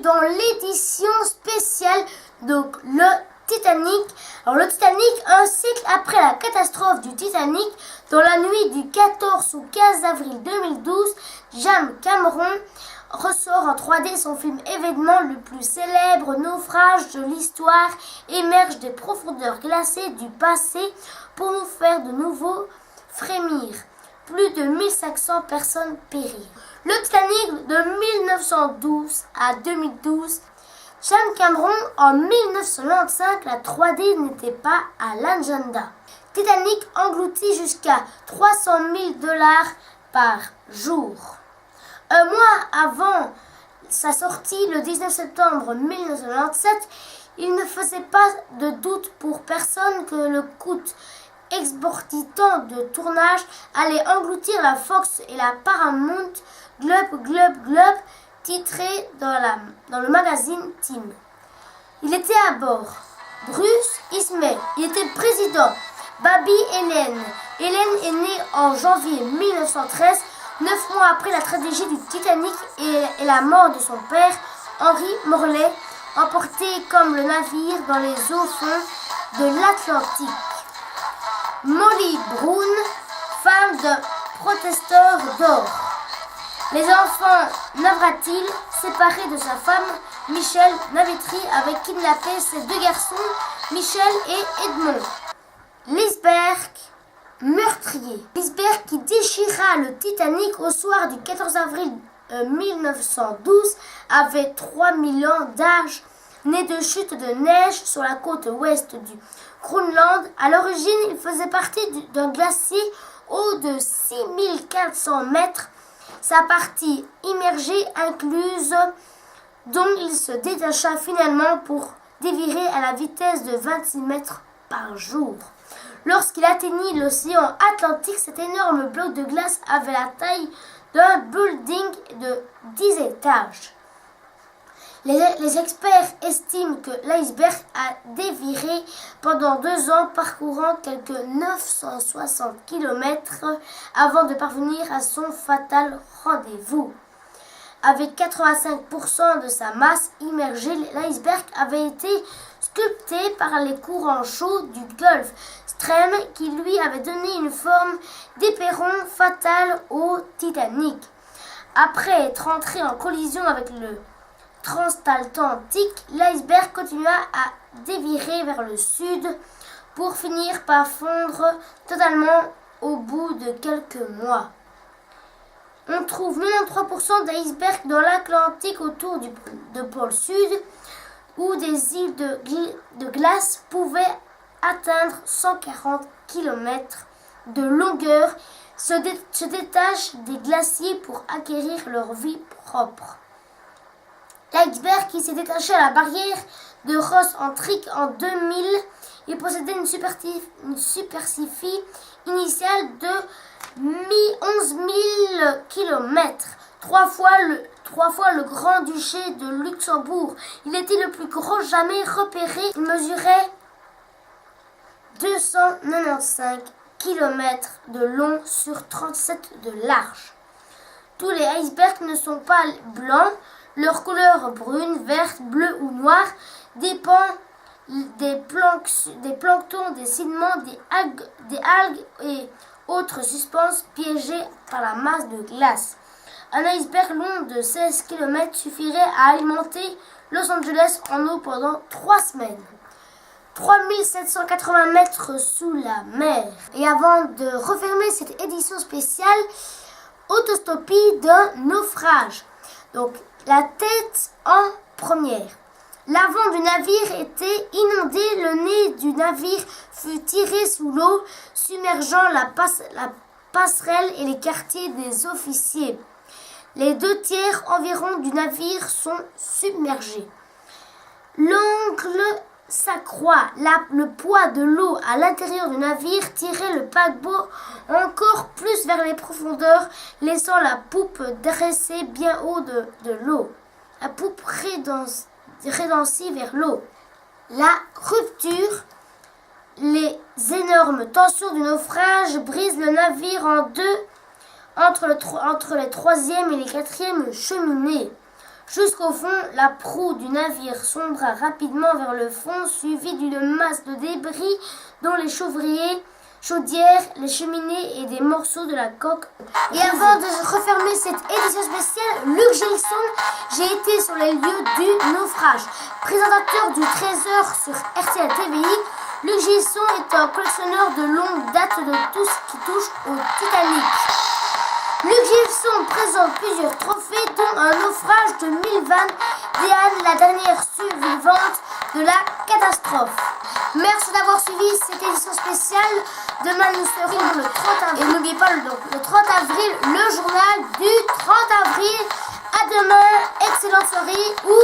dans l'édition spéciale, donc le Titanic. Alors le Titanic, un siècle après la catastrophe du Titanic, dans la nuit du 14 au 15 avril 2012, James Cameron ressort en 3D son film événement le plus célèbre, naufrage de l'histoire, émerge des profondeurs glacées du passé pour nous faire de nouveau frémir. Plus de 1500 personnes périrent. Le Titanic de 1912 à 2012. James Cameron, en 1995, la 3D n'était pas à l'agenda. Titanic engloutit jusqu'à 300 000 $ par jour. Un mois avant sa sortie, le 19 septembre 1997, il ne faisait pas de doute pour personne que le coût exorbitant de tournage allait engloutir la Fox et la Paramount Global, titré dans le magazine Time. Il était à bord. Bruce Ismay, il était président. Baby Helen. Helen est née en janvier 1913, 9 mois après la tragédie du Titanic et la mort de son père, Henry Morley, emporté comme le navire dans les eaux fonds de l'Atlantique. Molly Brown, femme d'un protesteur d'or. Les enfants Navratil, séparés de sa femme, Michel Navitri, avait kidnappé ses deux garçons, Michel et Edmond. L'iceberg meurtrier. L'iceberg qui déchira le Titanic au soir du 14 avril 1912 avait 3000 ans d'âge, né de chutes de neige sur la côte ouest du Groenland. À l'origine, il faisait partie d'un glacier haut de 6400 mètres. Sa partie immergée incluse, dont il se détacha finalement pour dévirer à la vitesse de 26 mètres par jour. Lorsqu'il atteignit l'océan Atlantique, cet énorme bloc de glace avait la taille d'un building de 10 étages. Les experts estiment que l'iceberg a déviré pendant 2 ans, parcourant quelques 960 km avant de parvenir à son fatal rendez-vous. Avec 85% de sa masse immergée, l'iceberg avait été sculpté par les courants chauds du Gulf Stream qui lui avaient donné une forme d'éperon fatal au Titanic. Après être entré en collision avec le transatlantique, l'iceberg continua à dévirer vers le sud pour finir par fondre totalement au bout de quelques mois. On trouve 93% d'icebergs dans l'Atlantique autour du pôle sud, où des îles de glace pouvaient atteindre 140 km de longueur, se détachent des glaciers pour acquérir leur vie propre. L'iceberg qui s'est détaché à la barrière de Ross Antric en 2000, il possédait une superficie initiale de 11 000 km, trois fois le Grand-Duché de Luxembourg. Il était le plus gros jamais repéré. Il mesurait 295 km de long sur 37 de large. Tous les icebergs ne sont pas blancs. Leur couleur brune, verte, bleue ou noire dépend des planctons, des sédiments, des algues et autres substances piégées par la masse de glace. Un iceberg long de 16 km suffirait à alimenter Los Angeles en eau pendant 3 semaines. 3780 mètres sous la mer. Et avant de refermer cette édition spéciale, autostopie d'un naufrage. Donc, la tête en première. L'avant du navire était inondé, le nez du navire fut tiré sous l'eau, submergeant la passerelle et les quartiers des officiers. Les 2/3 environ du navire sont submergés. L'angle s'accroît, le poids de l'eau à l'intérieur du navire tirait le paquebot encore plus vers les profondeurs, laissant la poupe dressée bien haut de l'eau. La poupe redensée vers l'eau. La rupture, les énormes tensions du naufrage brisent le navire en deux entre les 3e et les 4e cheminées. Jusqu'au fond, la proue du navire sombra rapidement vers le fond, suivie d'une masse de débris dont les chaudières, les cheminées et des morceaux de la coque. Et avant de refermer cette édition spéciale, Luc Gilson, j'ai été sur les lieux du naufrage. Présentateur du Trésor sur RTL TVI, Luc Gilson est un collectionneur de longue date de tout ce qui touche au Titanic. Luc Gilson présente plusieurs trophées, dont un naufrage de 1000 vannes, Diane, la dernière survivante de la catastrophe. Merci d'avoir suivi cette édition spéciale. Demain, nous serons le 30 avril. Et n'oubliez pas le 30 avril, le journal du 30 avril. À demain, excellente soirée ou